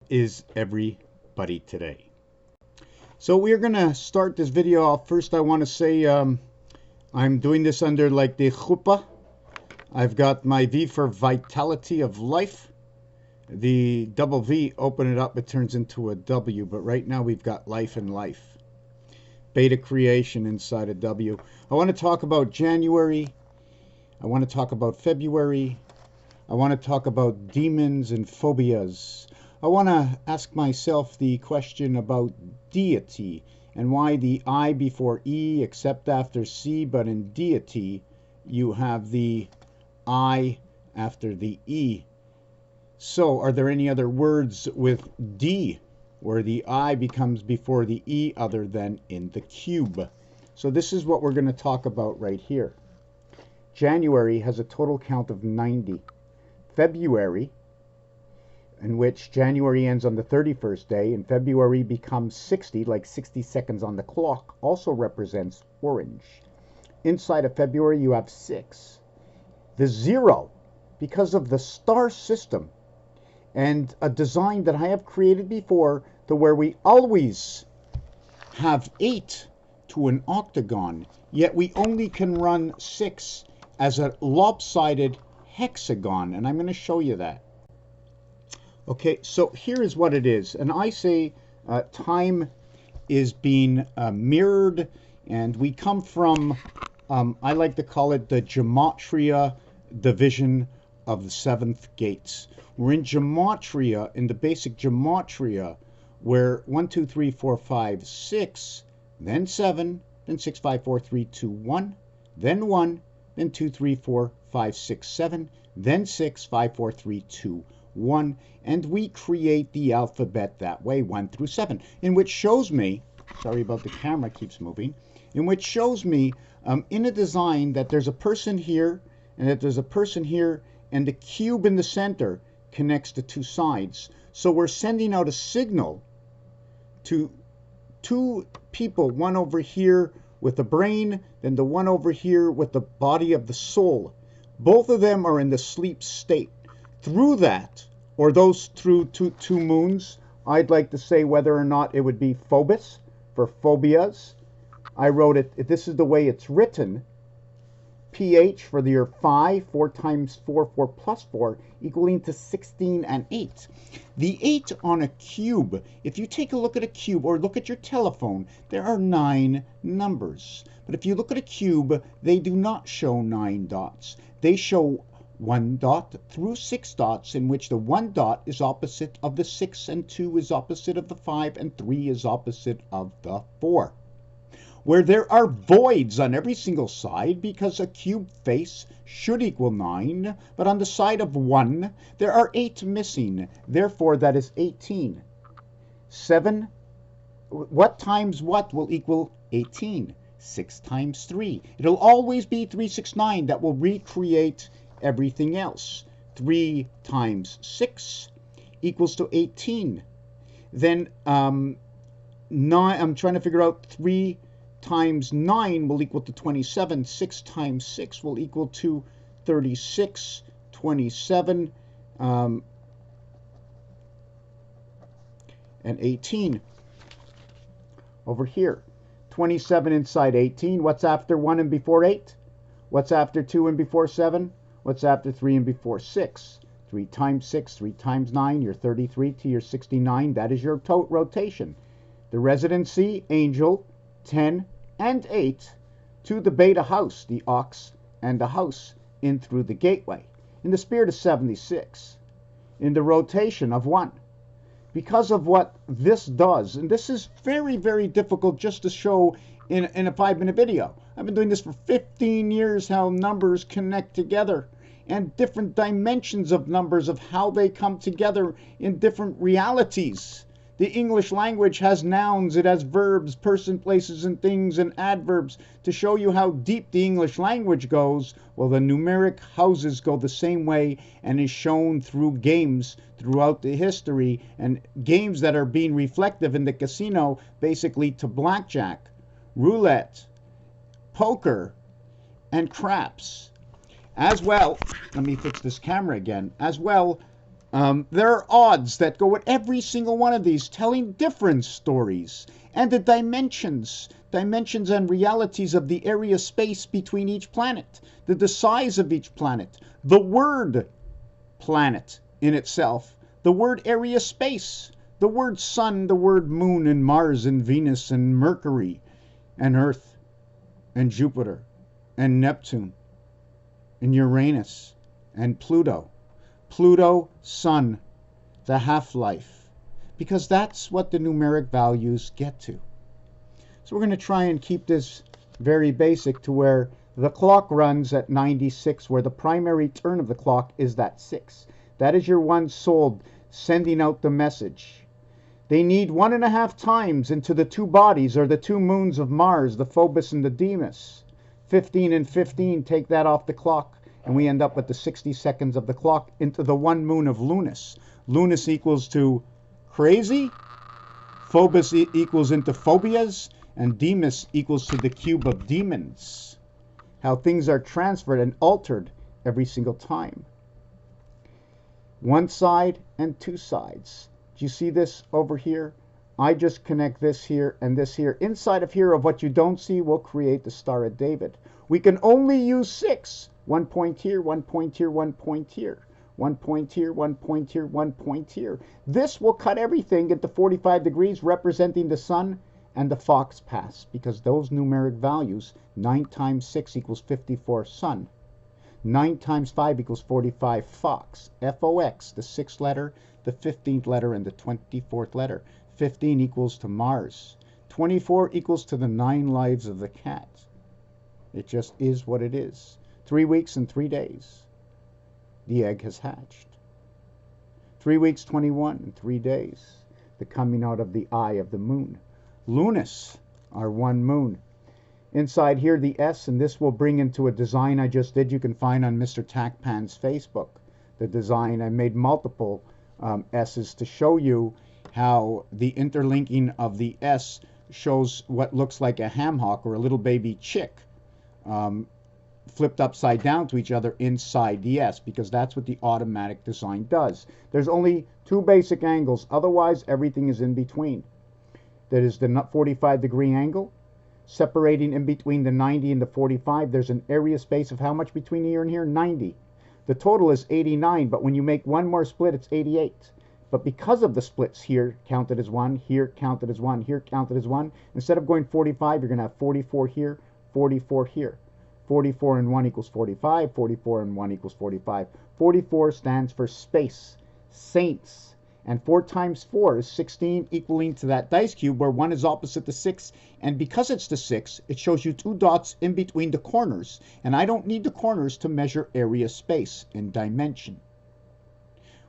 is everybody today? So we're gonna start this video off. First, I want to say I'm doing this under like the CHupa. I've got my V for vitality of life. The double V, open it up, it turns into a W, but right now we've got life and life. Beta creation inside a W. I want to talk about January. I want to talk about February. I want to talk about demons and phobias. I want to ask myself the question about deity and why the I before E except after C, but in deity you have the I after the E. So are there any other words with D where the I becomes before the E other than in the cube? So this is what we're going to talk about right here. January has a total count of 90. February, in which January ends on the 31st day and February becomes 60, like 60 seconds on the clock, also represents orange. Inside of February you have 6. The 0, because of the star system and a design that I have created before to where we always have 8 to an octagon, yet we only can run 6 as a lopsided hexagon, and I'm going to show you that. Okay, so here is what it is, and I say time is being mirrored, and we come from, I like to call it the gematria division of the 7th gates. We're in gematria, in the basic gematria, where 1, 2, 3, 4, 5, 6, then 7, then 6, 5, 4, 3, 2, 1, then 1, then 2, 3, 4, 5, 6, 7, then 6, 5, 4, 3, 2, 1, and we create the alphabet that way, 1 through 7, in which shows me, sorry about the camera keeps moving, in which shows me in a design that there's a person here, and that there's a person here, and the cube in the center connects the two sides. So we're sending out a signal to two people, one over here with the brain, then the one over here with the body of the soul. Both of them are in the sleep state. Through that, or those through two moons, I'd like to say whether or not it would be phobos for phobias. I wrote it, this is the way it's written. pH for the year 5, 4 times 4, 4 plus 4, equaling to 16 and 8. The 8 on a cube, if you take a look at a cube or look at your telephone, there are 9 numbers. But if you look at a cube, they do not show 9 dots. They show 1 dot through 6 dots, in which the 1 dot is opposite of the 6, and 2 is opposite of the 5, and 3 is opposite of the 4. Where there are voids on every single side, because a cube face should equal 9, but on the side of 1, there are 8 missing. Therefore, that is 18. 7, what times what will equal 18? 6 times 3. It'll always be 3, 6, 9. That will recreate everything else. 3 times 6 equals to 18. Then 9, I'm trying to figure out 3 times 9 will equal to 27. 6 times 6 will equal to 36. 27 and 18 over here. 27 inside 18. What's after 1 and before 8? What's after 2 and before 7? What's after 3 and before 6? 3 times 6, 3 times 9, you're 33 to your 69. That is your rotation. The residency, angel, 10 and 8 to the beta house, the ox and the house, in through the gateway. In the spirit of 76. In the rotation of 1. Because of what this does, and this is very, very difficult just to show in a 5-minute video. I've been doing this for 15 years, how numbers connect together, and different dimensions of numbers, of how they come together in different realities. The English language has nouns, it has verbs, person, places, and things, and adverbs. To show you how deep the English language goes, well, the numeric houses go the same way, and is shown through games throughout the history, and games that are being reflective in the casino, basically to blackjack, roulette, poker, and craps. As well, let me fix this camera again, as well There are odds that go with every single one of these, telling different stories. And the dimensions and realities of the area space between each planet, the size of each planet, the word planet in itself, the word area space, the word sun, the word moon, and Mars, and Venus, and Mercury, and Earth, and Jupiter, and Neptune, and Uranus, and Pluto. Pluto, Sun, the half-life, because that's what the numeric values get to. So we're going to try and keep this very basic to where the clock runs at 96, where the primary turn of the clock is that 6. That is your one soul sending out the message. They need 1.5 times into the two bodies, or the two moons of Mars, the Phobos and the Deimos. 15 and 15, take that off the clock, and we end up with the 60 seconds of the clock into the one moon of Lunas. Lunas equals to crazy, Phobos equals into phobias, and Deimos equals to the cube of demons. How things are transferred and altered every single time. One side and two sides. Do you see this over here? I just connect this here and this here. Inside of here of what you don't see will create the Star of David. We can only use 6. 1 point here, 1 point here, 1 point here. 1 point here, 1 point here, 1 point here. This will cut everything into 45 degrees, representing the sun and the fox pass, because those numeric values, 9 times 6 equals 54 sun. 9 times 5 equals 45 fox. F-O-X, the 6th letter, the 15th letter, and the 24th letter. 15 equals to Mars. 24 equals to the 9 lives of the cat. It just is what it is. 3 weeks and 3 days, the egg has hatched. 3 weeks, 21 and 3 days, the coming out of the eye of the moon. Lunas, our one moon. Inside here, the S, and this will bring into a design I just did. You can find on Mr. Tacpan's Facebook. The design, I made multiple S's to show you how the interlinking of the S shows what looks like a ham hock or a little baby chick flipped upside down to each other inside the S, because that's what the automatic design does. There's only 2 basic angles, otherwise everything is in between. That is the 45-degree angle, separating in between the 90 and the 45. There's an area space of how much between here and here? 90. The total is 89, but when you make one more split, it's 88. But because of the splits here, counted as 1, here counted as 1, here counted as 1, instead of going 45, you're going to have 44 here, 44 here. 44 and 1 equals 45. 44 and 1 equals 45. 44 stands for space, saints. And 4 times 4 is 16, equaling to that dice cube where 1 is opposite the 6. And because it's the 6, it shows you 2 dots in between the corners. And I don't need the corners to measure area space in dimension.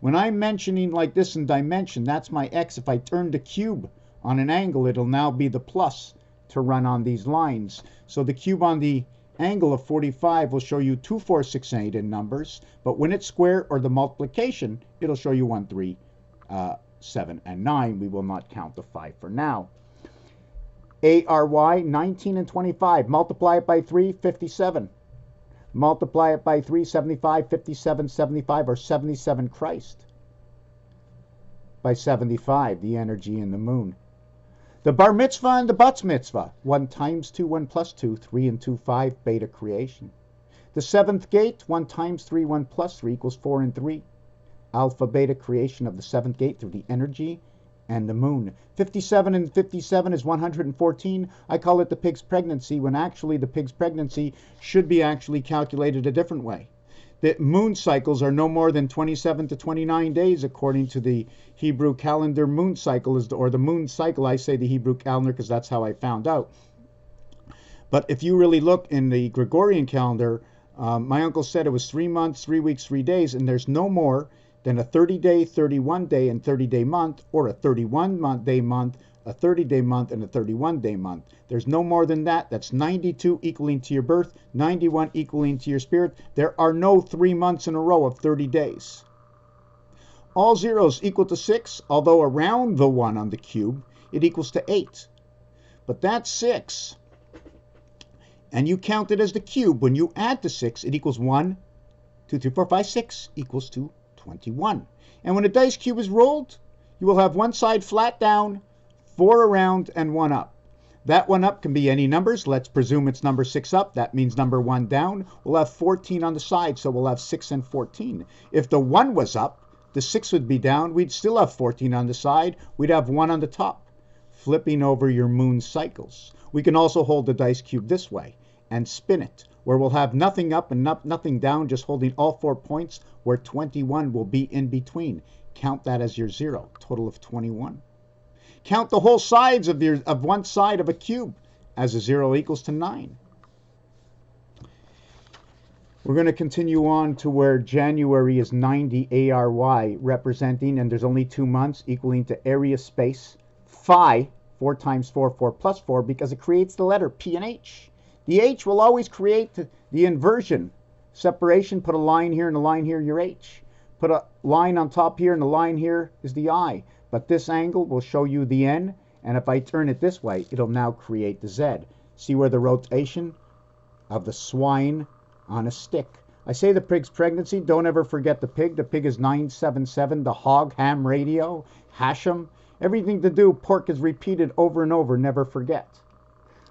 When I'm mentioning like this in dimension, that's my X. If I turn the cube on an angle, it'll now be the plus to run on these lines. So the cube on the angle of 45 will show you 2, 4, 6, and 8 in numbers, but when it's square or the multiplication, it'll show you 1, 3, 7, and 9. We will not count the 5 for now. ARY, 19 and 25. Multiply it by 3, 57. Multiply it by 3, 75, 57, 75, or 77 Christ. By 75, the energy in the moon. The bar mitzvah and the bat mitzvah. 1 times 2, 1 plus 2, 3 and 2, 5, beta creation. The 7th gate, 1 times 3, 1 plus 3 equals 4 and 3. Alpha beta creation of the 7th gate through the energy and the moon. 57 and 57 is 114. I call it the pig's pregnancy, when actually the pig's pregnancy should be actually calculated a different way. The moon cycles are no more than 27 to 29 days according to the Hebrew calendar. Moon cycle is, or the moon cycle, I say the Hebrew calendar because that's how I found out. But if you really look in the Gregorian calendar, my uncle said it was 3 months, 3 weeks, 3 days, and there's no more than a 30-day, 31-day, and 30-day month, or a 31-day month, a 30-day month, and a 31-day month. There's no more than that. That's 92 equaling to your birth, 91 equaling to your spirit. There are no 3 months in a row of 30 days. All zeros equal to 6, although around the 1 on the cube, it equals to 8. But that's 6. And you count it as the cube. When you add to 6, it equals 1, 2, 3, 4, 5, 6 equals to 21. And when a dice cube is rolled, you will have one side flat down, 4 around, and 1 up. That 1 up can be any numbers. Let's presume it's number 6 up. That means number 1 down. We'll have 14 on the side, so we'll have 6 and 14. If the 1 was up, the 6 would be down. We'd still have 14 on the side. We'd have 1 on the top. Flipping over your moon cycles. We can also hold the dice cube this way and spin it, where we'll have nothing up and nothing down, just holding all 4 points, where 21 will be in between. Count that as your 0, total of 21. Count the whole sides of one side of a cube as a 0 equals to 9. We're going to continue on to where January is 90 ARY, representing, and there's only 2 months, equaling to area space phi, 4 times 4, 4 plus 4, because it creates the letter P and H. The H will always create the inversion. Separation, put a line here and a line here, your H. Put a line on top here and the line here is the I. But this angle will show you the N, and if I turn it this way, it'll now create the Z. See where the rotation of the swine on a stick. I say the pig's pregnancy, don't ever forget the pig. The pig is 977, the hog, ham radio, Hashem. Everything to do, pork is repeated over and over, never forget.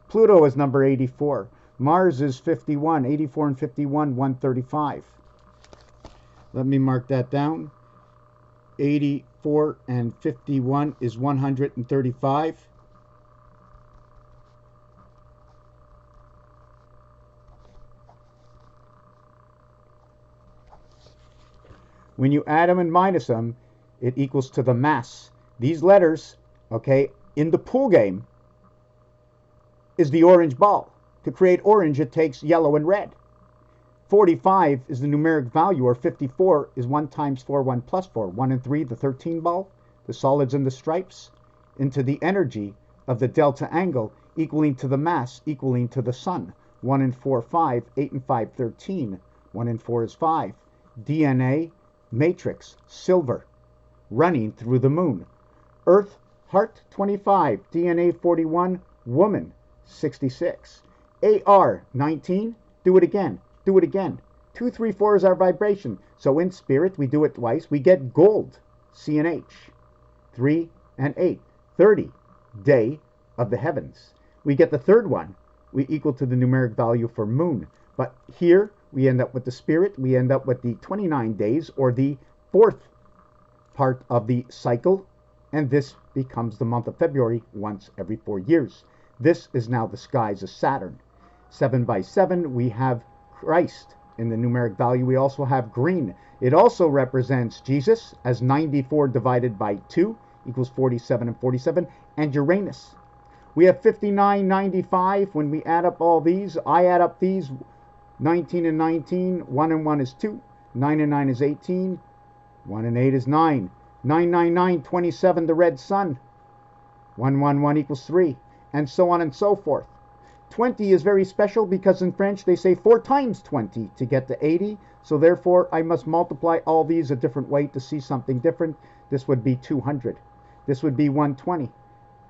Pluto is number 84. Mars is 51, 84 and 51, 135. Let me mark that down. 84 and 51 is 135. When you add them and minus them, it equals to the mass. These letters, okay, in the pool game, is the orange ball. To create orange, it takes yellow and red. 45 is the numeric value, or 54 is 1 times 4, 1 plus 4. 1 and 3, the 13 ball, the solids and the stripes, into the energy of the delta angle, equaling to the mass, equaling to the sun. 1 and 4, 5, 8 and 5, 13. 1 and 4 is 5. DNA, matrix, silver, running through the moon. Earth, heart, 25. DNA, 41. Woman, 66. AR, 19. Do it again. Do it again. 2, 3, 4 is our vibration. So in spirit, we do it twice. We get gold, C and H. 3 and 8. 30, day of the heavens. We get the third one. We equal to the numeric value for moon. But here, we end up with the spirit. We end up with the 29 days, or the 4th part of the cycle. And this becomes the month of February once every 4 years. This is now the skies of Saturn. 7 by 7, we have Christ in the numeric value. We also have green. It also represents Jesus as 94 divided by 2 equals 47 and 47, and Uranus. We have 59, 95. When we add up all these, I add up these, 19 and 19, 1 and 1 is 2, 9 and 9 is 18, 1 and 8 is 9, 9, 9, 9, 27, the red sun, 1, 1, 1 equals 3, and so on and so forth. 20 is very special because in French they say 4 times 20 to get to 80. So therefore I must multiply all these a different way to see something different. This would be 200. This would be 120.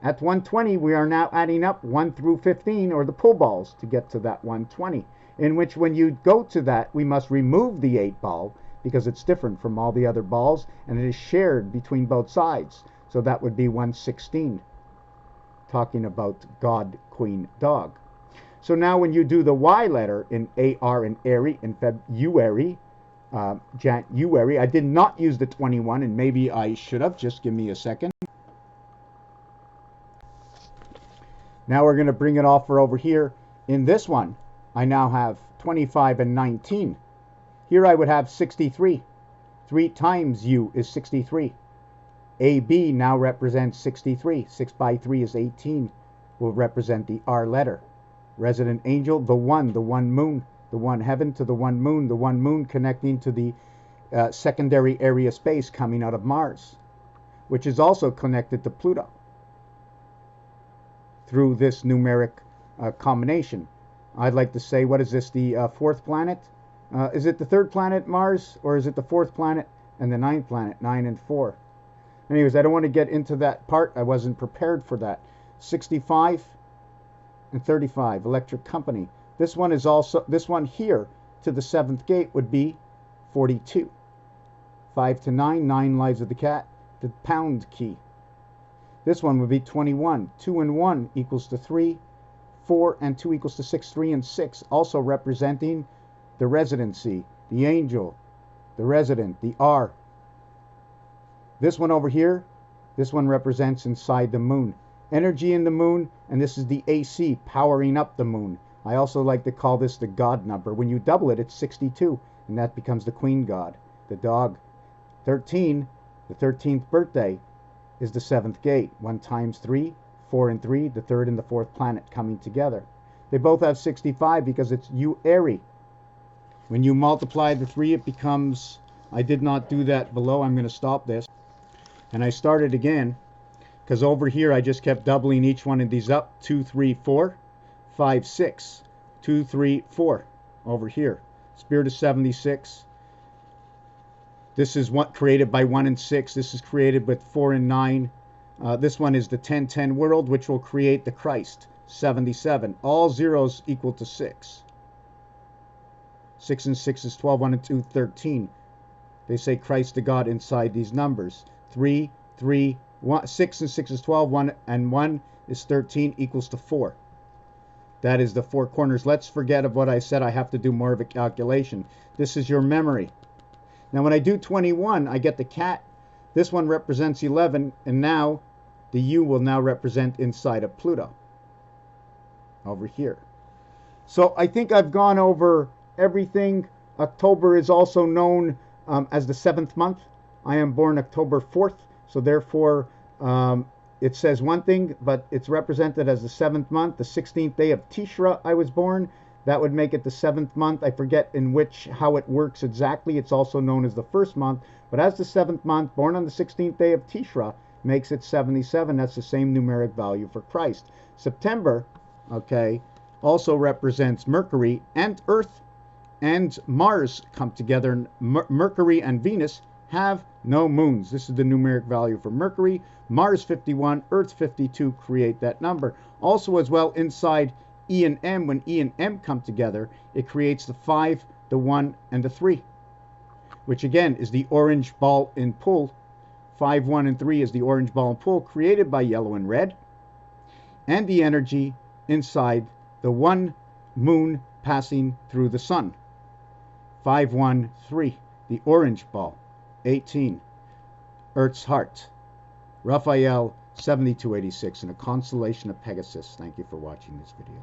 At 120 we are now adding up 1 through 15, or the pull balls, to get to that 120. In which when you go to that, we must remove the 8 ball because it's different from all the other balls and it is shared between both sides. So that would be 116. Talking about God, Queen, Dog. So now when you do the Y letter in AR and Airy in February, January, I did not use the 21, and maybe I should have. Just give me a second. Now we're going to bring it off for over here. In this one, I now have 25 and 19. Here I would have 63. 3 times U is 63. AB now represents 63. 6 by 3 is 18. Will represent the R letter. Resident angel, the one moon, the one heaven to the one moon connecting to the secondary area space coming out of Mars, which is also connected to Pluto through this numeric combination. I'd like to say, what is this, the 4th planet? Is it the 3rd planet, Mars, or is it the 4th planet and the 9th planet, 9 and 4? Anyways, I don't want to get into that part. I wasn't prepared for that. 65 and 35, electric company. This one is also, this one here to the 7th gate would be 42. 5 to 9, 9 lives of the cat, the pound key. This one would be 21. 2 and 1 equals to 3. 4 and 2 equals to 6. 3 and 6 also representing the residency, the angel, the resident, the R. This one over here, this one represents inside the moon. Energy in the moon, and this is the AC, powering up the moon. I also like to call this the God number. When you double it, it's 62, and that becomes the Queen God, the dog. 13, the 13th birthday, is the 7th gate. 1 times 3, 4 and 3, the 3rd and the 4th planet coming together. They both have 65 because it's Uri. When you multiply the 3, it becomes, I did not do that below, I'm going to stop this. And I started again, because over here I just kept doubling each one of these up. 2, 3, 4, 5, 6, 2, 3, 4, over here. Spirit of 76. This is what created by 1 and 6. This is created with 4 and 9. This one is the 10-10 world, which will create the Christ, 77. All zeros equal to 6. 6 and 6 is 12, 1 and 2, 13. They say Christ to God inside these numbers. 3, 3, 1, 6 and 6 is 12, 1 and 1 is 13, equals to 4. That is the 4 corners. Let's forget of what I said. I have to do more of a calculation. This is your memory. Now when I do 21, I get the cat. This one represents 11, and now the U will now represent inside of Pluto. Over here. So I think I've gone over everything. October is also known as the 7th month. I am born October 4th, so therefore it says one thing, but it's represented as the 7th month. The 16th day of Tishra I was born. That would make it the 7th month. I forget how it works exactly. It's also known as the 1st month. But as the 7th month, born on the 16th day of Tishra, makes it 77. That's the same numeric value for Christ. September, okay, also represents Mercury and Earth and Mars come together. Mercury and Venus have no moons. This is the numeric value for Mercury. Mars 51, Earth 52 create that number. Also as well inside E and M, when E and M come together, it creates the 5, the 1, and the 3, which again is the orange ball and pull. 5, 1, and 3 is the orange ball and pull created by yellow and red, and the energy inside the 1 moon passing through the sun. 5, 1, 3, the orange ball. 18, Earth's heart. Raphael 7286 in a constellation of Pegasus. Thank you for watching this video.